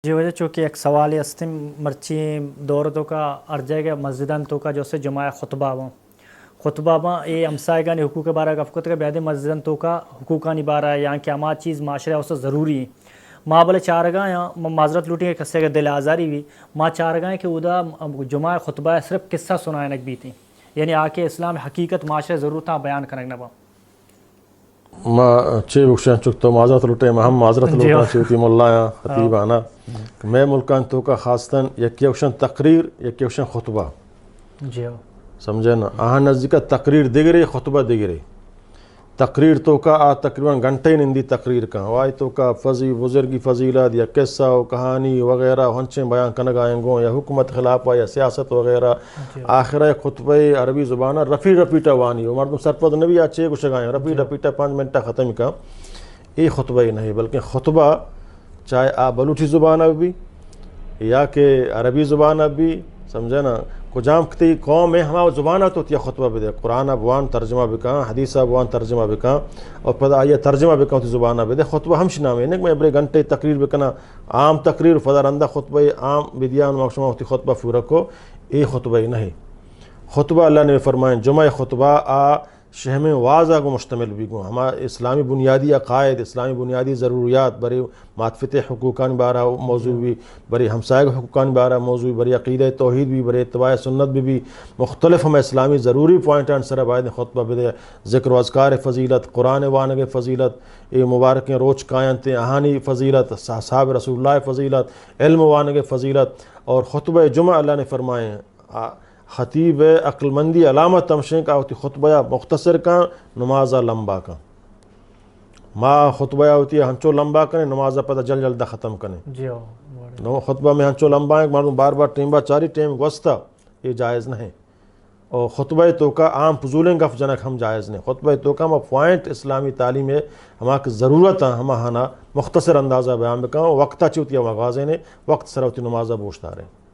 جی وجہ چونکہ ایک سوال استم مرچی دور تو کا ارجے گا مسجدان تو کا جو سے جماع خطبہ با یہ ہمسائے حقوق بارہ گفت کا بیاد مسجدان تو کا حقوقانی بارہ یا کہ اما چیز معاشرہ اس ضروری ماں بلے چارگاہ یا معذرت لوٹیں کہ کسے کا دل آزاری بھی ماں چارگاہ کہ ادا جماع خطبہ صرف قصہ سنائے نک بھی تھی یعنی آ کے اسلام حقیقت معاشرہ ضرورتاں بیان کرنے نبا ما چه بخشن چک تو معذرت لوٹے ہم معذرت لوٹنا چوتی مولا یا خطیب آنا میں ملکان تو کا خاصتاً یکی بخشن تقریر یکی بخشن خطبہ جی سمجھے نا آہاں نزدیک تقریر دیگرے خطبہ دیگرے تقریر تو کا تقریباً گھنٹے نندی تقریر کا وائی تو کا بزرگی فضیلت یا قصہ و کہانی وغیرہ ہنچیں بیان کنگ آئیں گوں یا حکومت خلاف یا سیاست وغیرہ آخرہ خطبہ عربی زبانہ رپیٹا وانی مردم سرپد نبی آچے کچھ گائیں رپیٹا 5 منٹہ ختم کا یہ خطبہ ہی نہیں بلکہ خطبہ چاہے بلوچی زبانہ بھی یا کہ عربی زبانہ بھی سمجھے نا کجام کتی قوم میں ہمارا زبانہ تو تیا خطبہ بھی دے قرآن ابوان ترجمہ بکاں حدیث ابوان ترجمہ بکاں اور پدا آئیے ترجمہ بکاں تو زبانہ بھی دے خطبہ ہمش نام ہے میں بڑے گھنٹے تقریر بکنا عام تقریر فدا رندہ خطبہ عام بدیان مقصمہ ہوتی خطبہ پورا کو یہ خطبہ ہی نہیں خطبہ اللہ نے فرمائیں جمعہ خطبہ شہم واضح کو مشتمل بھی گو ہمارا اسلامی بنیادی عقائد اسلامی بنیادی ضروریات بری معطفت حقوقان بارہ موضوع بھی بری ہمسائے حقوقان بارہ موضوع بری عقیدہ توحید بھی بری اتباع سنت بھی مختلف ہم اسلامی ضروری پوائنٹ سر باید خطبہ بدے ذکر و اذکار فضیلت قرآن وانگ فضیلت یہ مبارکیں روچ کائنت اہانی فضیلت صحابہ رسول اللہ فضیلت علم وانگ فضیلت اور خطبہ جمعہ اللہ نے فرمائیں خطیب عقل مندی علامت تمشیں کا ہوتی خطبہ مختصر کا نمازہ لمبا کا ماں خطبہ ہوتی ہے ہنچو لمبا کریں نمازہ پتہ جلد ختم کریں خطبہ میں ہنچو لمبا ہے مردم بار بار ٹیم با چاری ٹیم گوستا یہ جائز نہیں اور خطبہ تو کا عام فضولیں گف جنک ہم جائز نہیں خطبہ تو کا ہم پوائنٹ اسلامی تعلیم ہے ہما کی ضرورت ہے ہما ہانا مختصر اندازہ بیان بکاؤں وقتہ چوتی ہے مغازے نے وقت سر ہوتی نمازہ بوشتا رہے